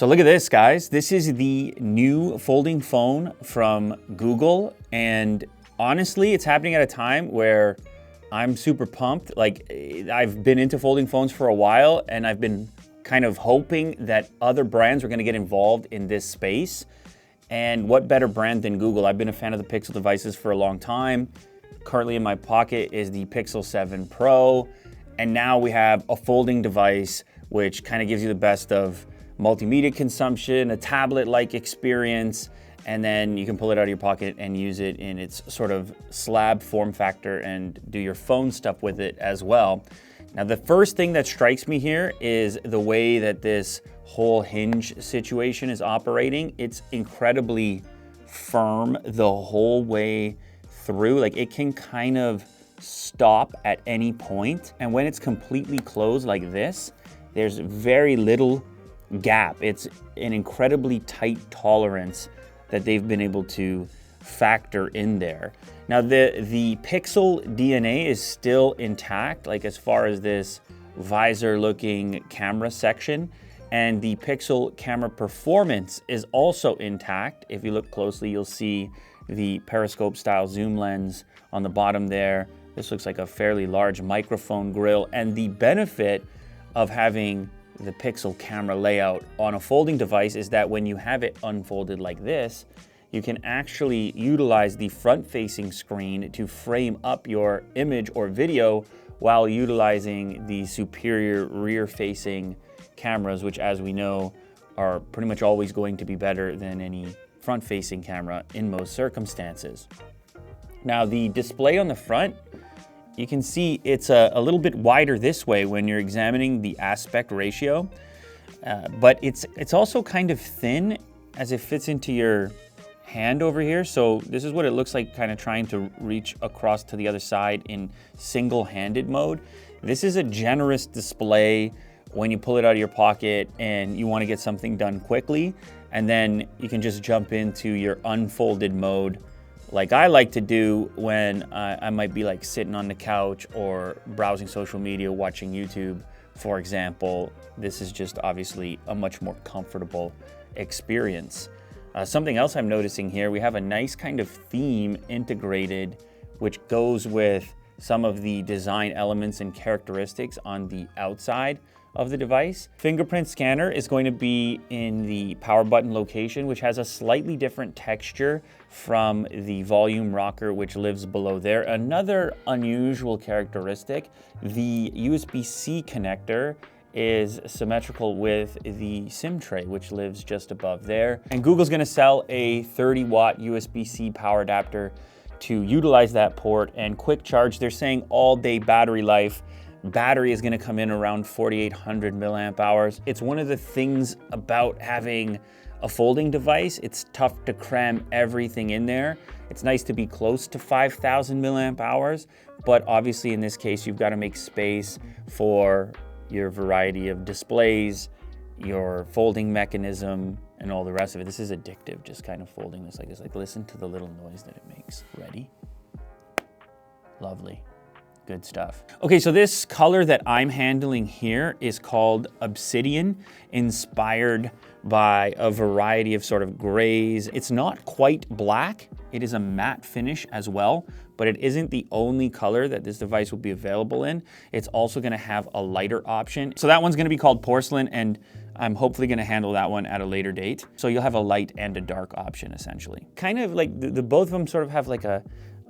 So look at this, guys. This is the new folding phone from Google. And honestly, it's happening at a time where I'm super pumped. Like, I've been into folding phones for a while, and I've been kind of hoping that other brands were gonna get involved in this space. And what better brand than Google? I've been a fan of the Pixel devices for a long time. Currently in my pocket is the Pixel 7 Pro. And now we have a folding device, which kind of gives you the best of multimedia consumption, a tablet-like experience, and then you can pull it out of your pocket and use it in its sort of slab form factor and do your phone stuff with it as well. Now, the first thing that strikes me here is the way that this whole Hinge situation is operating. It's incredibly firm the whole way through. Like, it can kind of stop at any point. And when it's completely closed like this, there's very little gap. It's an incredibly tight tolerance that they've been able to factor in there. Now, the Pixel DNA is still intact, like as far as this visor looking camera section, and the Pixel camera performance is also intact. If you look closely, you'll see the periscope style zoom lens on the bottom there. This looks like a fairly large microphone grill, and the benefit of having the Pixel camera layout on a folding device is that when you have it unfolded like this, you can actually utilize the front-facing screen to frame up your image or video while utilizing the superior rear-facing cameras, which, as we know, are pretty much always going to be better than any front-facing camera in most circumstances. Now, the display on the front, you can see it's a little bit wider this way when you're examining the aspect ratio, but it's also kind of thin as it fits into your hand over here. So this is what it looks like kind of trying to reach across to the other side in single-handed mode. This is a generous display when you pull it out of your pocket and you want to get something done quickly, and then you can just jump into your unfolded mode like I like to do when I might be like sitting on the couch or browsing social media, watching YouTube, for example. This is just obviously a much more comfortable experience. Something else I'm noticing here, we have a nice kind of theme integrated, which goes with some of the design elements and characteristics on the outside of the device. Fingerprint scanner is going to be in the power button location, which has a slightly different texture from the volume rocker, which lives below there. Another unusual characteristic, the USB-C connector is symmetrical with the SIM tray, which lives just above there. And Google's gonna sell a 30-watt USB-C power adapter to utilize that port, and quick charge, they're saying all-day battery life. Battery is gonna come in around 4,800 milliamp hours. It's one of the things about having a folding device, it's tough to cram everything in there. It's nice to be close to 5,000 milliamp hours, but obviously in this case, you've gotta make space for your variety of displays, your folding mechanism, and all the rest of it. This is addictive, just kind of folding this like this. Like, listen to the little noise that it makes. Ready? Lovely. Good stuff. Okay, so this color that I'm handling here is called Obsidian, inspired by a variety of sort of grays. It's not quite black. It is a matte finish as well, but it isn't the only color that this device will be available in. It's also gonna have a lighter option. So that one's gonna be called Porcelain, and I'm hopefully gonna handle that one at a later date. So you'll have a light and a dark option, essentially. Kind of like the both of them sort of have like a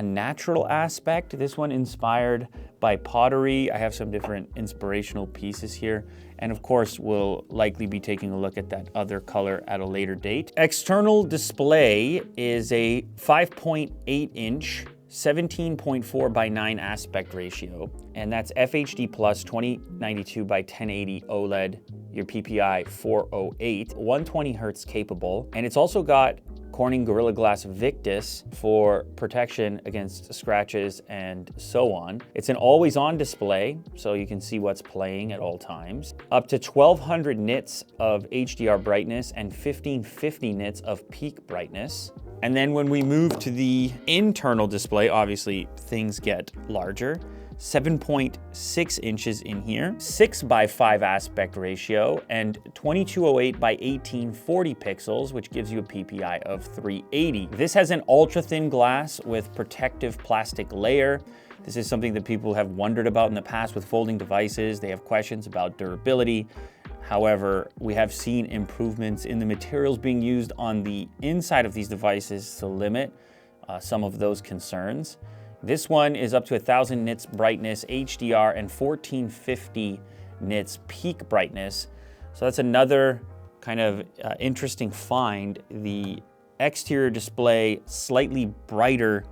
natural aspect. This one inspired by pottery. I have some different inspirational pieces here. And of course, we'll likely be taking a look at that other color at a later date. External display is a 5.8 inch, 17.4 by 9 aspect ratio. And that's FHD plus 2092 by 1080 OLED, your PPI 408, 120 hertz capable. And it's also got Corning Gorilla Glass Victus for protection against scratches and so on. It's an always-on display, so you can see what's playing at all times. Up to 1200 nits of HDR brightness and 1550 nits of peak brightness. And then when we move to the internal display, obviously things get larger. 7.6 inches in here, 6:5 aspect ratio, and 2208 by 1840 pixels, which gives you a PPI of 380. This has an ultra thin glass with protective plastic layer. This is something that people have wondered about in the past with folding devices. They have questions about durability. However, we have seen improvements in the materials being used on the inside of these devices to limit some of those concerns. This one is up to 1000 nits brightness, HDR, and 1450 nits peak brightness. So that's another kind of interesting find. The exterior display slightly brighter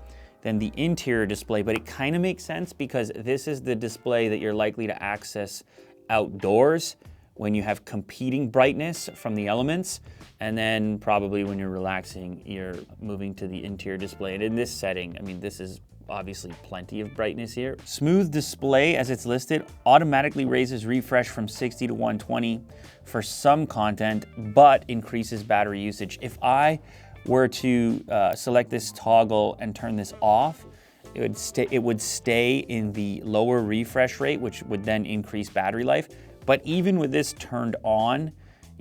than the interior display, but it kind of makes sense because this is the display that you're likely to access outdoors when you have competing brightness from the elements, and then probably when you're relaxing, you're moving to the interior display. And in this setting, I mean, this is obviously plenty of brightness here. Smooth display, as it's listed, automatically raises refresh from 60 to 120 for some content, but increases battery usage. If I were to select this toggle and turn this off, it would stay in the lower refresh rate, which would then increase battery life. But even with this turned on,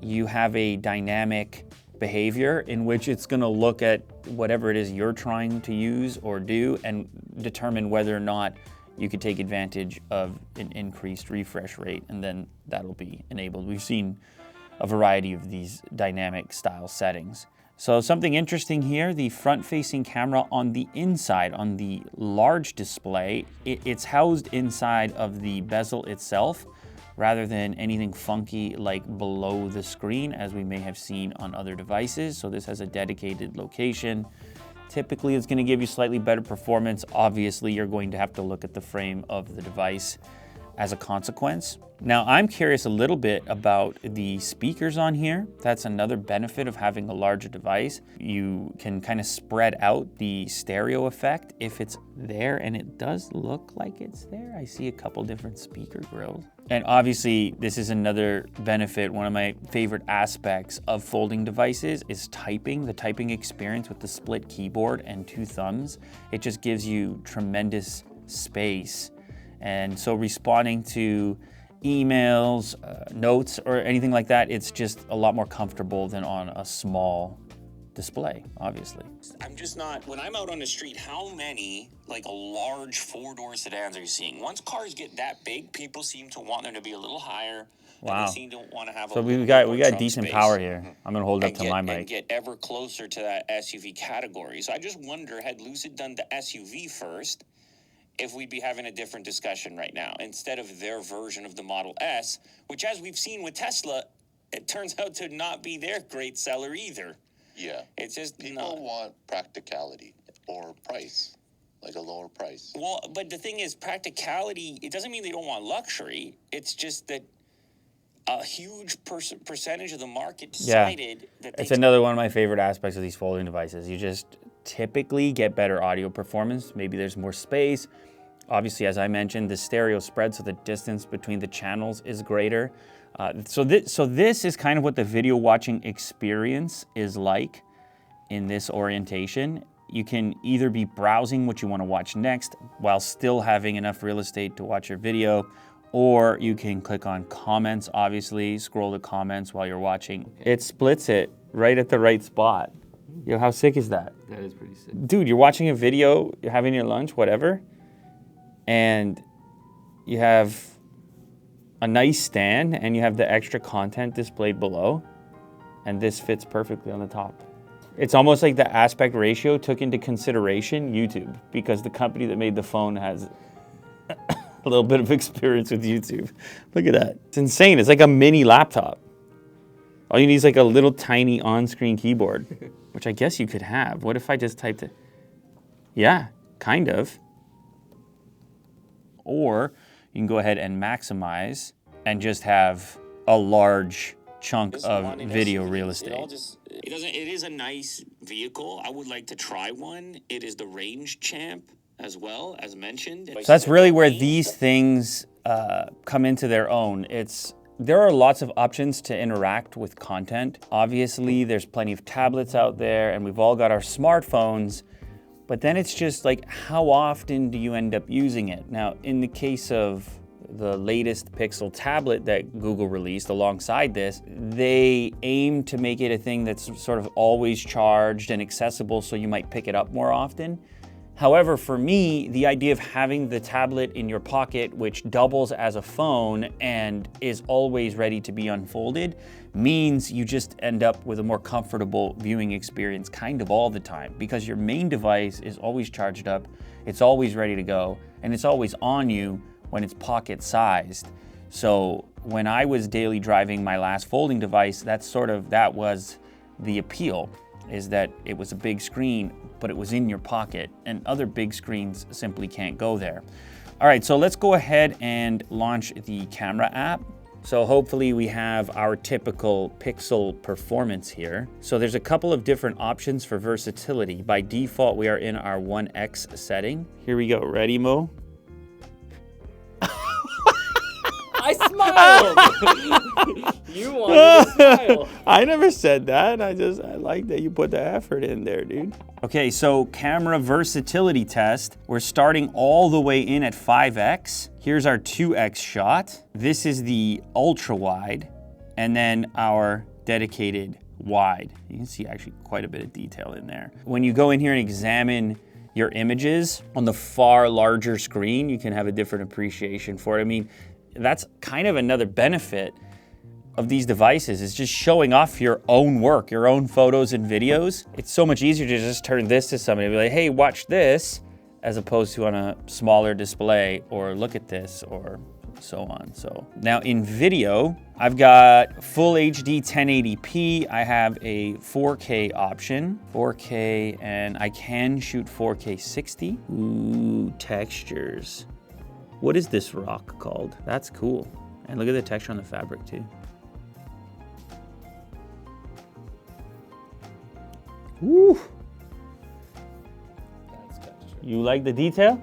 you have a dynamic behavior in which it's gonna look at whatever it is you're trying to use or do and determine whether or not you could take advantage of an increased refresh rate, and then that'll be enabled. We've seen a variety of these dynamic style settings. So something interesting here, the front-facing camera on the inside, on the large display, it's housed inside of the bezel itself, rather than anything funky like below the screen as we may have seen on other devices. So this has a dedicated location. Typically it's gonna give you slightly better performance. Obviously you're going to have to look at the frame of the device as a consequence. Now I'm curious a little bit about the speakers on here. That's another benefit of having a larger device. You can kind of spread out the stereo effect if it's there, and it does look like it's there. I see a couple different speaker grills. And obviously this is another benefit. One of my favorite aspects of folding devices is typing, the typing experience with the split keyboard and 2 thumbs. It just gives you tremendous space. And so responding to emails, notes, or anything like that, it's just a lot more comfortable than on a small display, obviously. I'm just not, when I'm out on the street, how many like large 4-door sedans are you seeing? Once cars get that big, people seem to want them to be a little higher. Wow. They seem to want to have so a we little got more decent space. power here. I'm gonna hold it up to my mic. And get ever closer to that SUV category. So I just wonder, had Lucid done the SUV first, if we'd be having a different discussion right now, instead of their version of the Model S, which, as we've seen with Tesla, it turns out to not be their great seller either. Yeah. It's just People want practicality or price, like a lower price. Well, but the thing is, practicality, it doesn't mean they don't want luxury. It's just that a huge percentage of the market decided that it's another one of my favorite aspects of these folding devices. You just typically get better audio performance. Maybe there's more space. Obviously, as I mentioned, the stereo spread, so the distance between the channels is greater. So this is kind of what the video watching experience is like in this orientation. You can either be browsing what you want to watch next while still having enough real estate to watch your video, or you can click on comments, obviously, scroll the comments while you're watching. It splits it right at the right spot. Yo, how sick is that? That is pretty sick. Dude, you're watching a video, you're having your lunch, whatever, and you have a nice stand and you have the extra content displayed below, and this fits perfectly on the top. It's almost like the aspect ratio took into consideration YouTube, because the company that made the phone has a little bit of experience with YouTube. Look at that. It's insane. It's like a mini laptop. All you need is like a little tiny on-screen keyboard, which I guess you could have. What if I just typed it? Yeah, kind of. Or you can go ahead and maximize and just have a large chunk of video real estate. It is a nice vehicle. I would like to try one. It is the range champ as well, as mentioned. So that's really where these things come into their own. There are lots of options to interact with content. Obviously, there's plenty of tablets out there, and we've all got our smartphones, But then it's just like, how often do you end up using it? Now, in the case of the latest Pixel tablet that Google released alongside this, they aim to make it a thing that's sort of always charged and accessible, so you might pick it up more often. However, for me, the idea of having the tablet in your pocket, which doubles as a phone and is always ready to be unfolded, means you just end up with a more comfortable viewing experience kind of all the time, because your main device is always charged up, it's always ready to go, and it's always on you when it's pocket sized. So when I was daily driving my last folding device, that was the appeal, is that it was a big screen, but it was in your pocket, and other big screens simply can't go there. All right, so let's go ahead and launch the camera app. So hopefully we have our typical Pixel performance here. So there's a couple of different options for versatility. By default, we are in our 1x setting. Here we go, ready, Mo? I smiled. You wanted to smile. I never said that. I like that you put the effort in there, dude. Okay, so camera versatility test. We're starting all the way in at 5x. Here's our 2x shot. This is the ultra wide, and then our dedicated wide. You can see actually quite a bit of detail in there. When you go in here and examine your images on the far larger screen, you can have a different appreciation for it. I mean, that's kind of another benefit of these devices, is just showing off your own work, your own photos and videos. It's so much easier to just turn this to somebody and be like, hey, watch this, as opposed to on a smaller display, or look at this, or so on. So now in video, I've got full HD 1080p. I have a 4K option, 4K, and I can shoot 4K 60. Ooh, textures. What is this rock called? That's cool. And look at the texture on the fabric too. Woo! That's texture. You like the detail?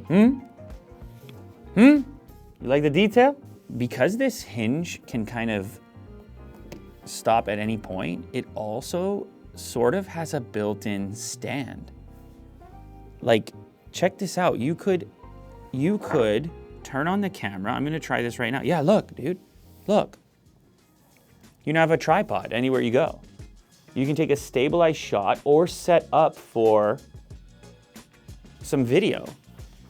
You like the detail? Because this hinge can kind of stop at any point, it also sort of has a built-in stand. Like, check this out. You could turn on the camera. I'm gonna try this right now. Yeah, look, dude, look. You now have a tripod anywhere you go. You can take a stabilized shot or set up for some video. Do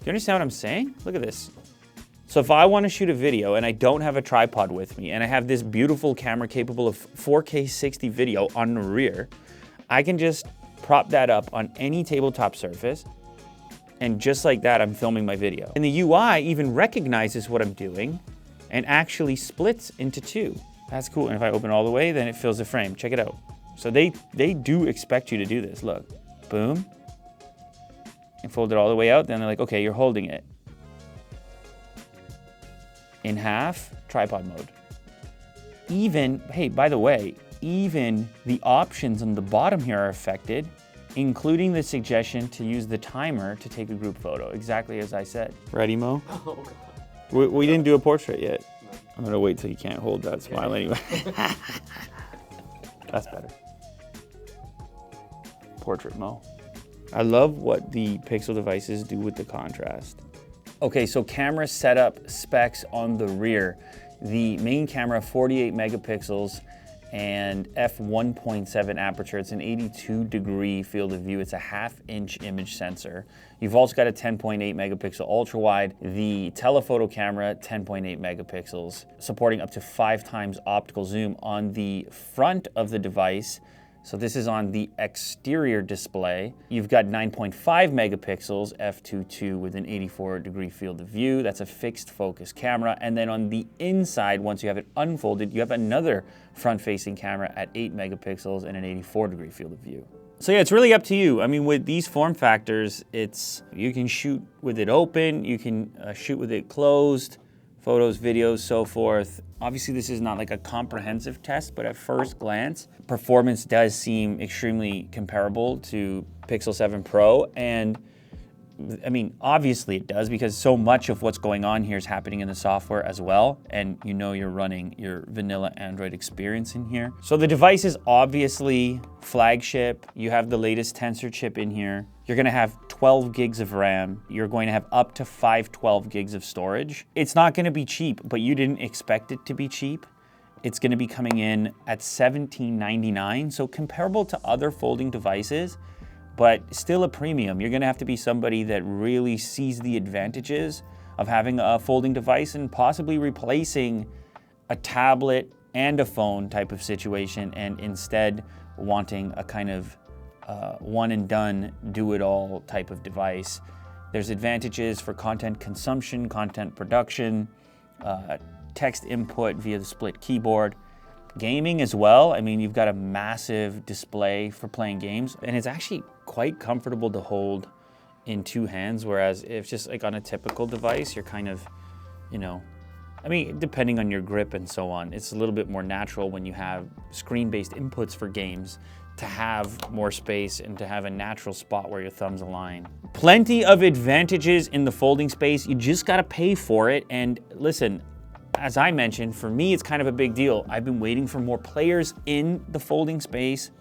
you understand what I'm saying? Look at this. So if I wanna shoot a video and I don't have a tripod with me, and I have this beautiful camera capable of 4K 60 video on the rear, I can just prop that up on any tabletop surface, and just like that, I'm filming my video. And the UI even recognizes what I'm doing and actually splits into two. That's cool. And if I open it all the way, then it fills the frame. Check it out. So they do expect you to do this. Look, boom. And fold it all the way out. Then they're like, okay, you're holding it. In half, tripod mode. Even, hey, by the way, even the options on the bottom here are affected, including the suggestion to use the timer to take a group photo, exactly as I said. Ready, Mo? Oh, God. We didn't do a portrait yet. I'm gonna wait till you can't hold that smile anyway. That's better. Portrait, Mo. I love what the Pixel devices do with the contrast. Okay, so camera setup specs on the rear. The main camera, 48 megapixels, and f1.7 aperture. It's an 82-degree field of view. It's a half-inch image sensor. You've also got a 10.8 megapixel ultra wide. The telephoto camera, 10.8 megapixels, supporting up to 5 times optical zoom on the front of the device. So this is on the exterior display. You've got 9.5 megapixels, f2.2 with an 84-degree field of view. That's a fixed focus camera. And then on the inside, once you have it unfolded, you have another front-facing camera at 8 megapixels and an 84-degree field of view. So yeah, it's really up to you. I mean, with these form factors, you can shoot with it open, you can shoot with it closed, photos, videos, so forth. Obviously, this is not like a comprehensive test, but at first glance, performance does seem extremely comparable to Pixel 7 Pro. And I mean, obviously it does, because so much of what's going on here is happening in the software as well, and you know you're running your vanilla Android experience in here. So the device is obviously flagship. You have the latest Tensor chip in here. You're gonna have 12 gigs of RAM. You're going to have up to 512 gigs of storage. It's not gonna be cheap, but you didn't expect it to be cheap. It's gonna be coming in at $1799, so comparable to other folding devices, but still a premium. You're gonna have to be somebody that really sees the advantages of having a folding device and possibly replacing a tablet and a phone type of situation, and instead wanting a kind of one and done, do it all type of device. There's advantages for content consumption, content production, text input via the split keyboard, gaming as well. I mean, you've got a massive display for playing games, and it's actually quite comfortable to hold in two hands, whereas if just like on a typical device, you're kind of, you know, I mean, depending on your grip and so on, it's a little bit more natural when you have screen-based inputs for games to have more space and to have a natural spot where your thumbs align. Plenty of advantages in the folding space. You just gotta pay for it. And listen, as I mentioned, for me, it's kind of a big deal. I've been waiting for more players in the folding space,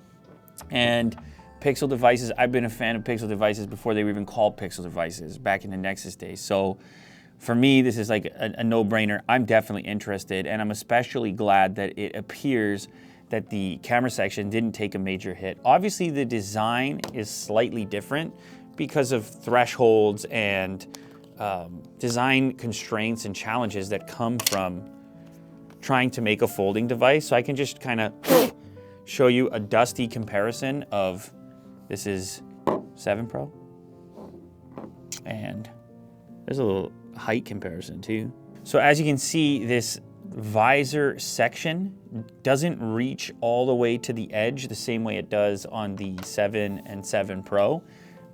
and Pixel devices, I've been a fan of Pixel devices before they were even called Pixel devices, back in the Nexus days. So for me, this is like a no-brainer. I'm definitely interested, and I'm especially glad that it appears that the camera section didn't take a major hit. Obviously, the design is slightly different because of thresholds and design constraints and challenges that come from trying to make a folding device. So I can just kind of show you a dusty comparison of, this is 7 Pro, and there's a little height comparison too. So as you can see, this visor section doesn't reach all the way to the edge the same way it does on the 7 and 7 Pro,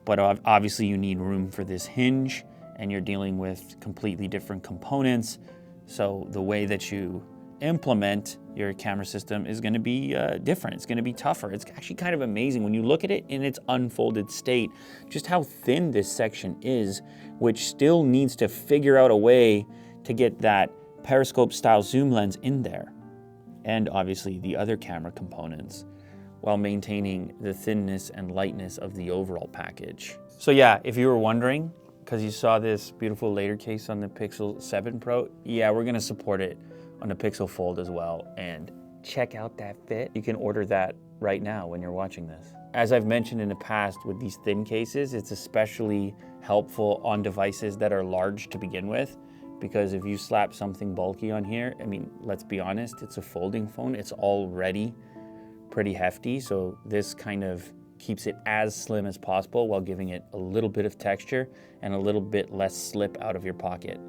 but obviously you need room for this hinge, and you're dealing with completely different components. So the way that you implement your camera system is gonna be different. It's gonna be tougher. It's actually kind of amazing when you look at it in its unfolded state, just how thin this section is, which still needs to figure out a way to get that periscope style zoom lens in there, and obviously the other camera components, while maintaining the thinness and lightness of the overall package. So yeah, if you were wondering, because you saw this beautiful later case on the Pixel 7 Pro, yeah, we're gonna support it on the Pixel Fold as well. And check out that fit. You can order that right now when you're watching this. As I've mentioned in the past with these thin cases, it's especially helpful on devices that are large to begin with, because if you slap something bulky on here, I mean, let's be honest, it's a folding phone. It's already pretty hefty, so this kind of keeps it as slim as possible while giving it a little bit of texture and a little bit less slip out of your pocket.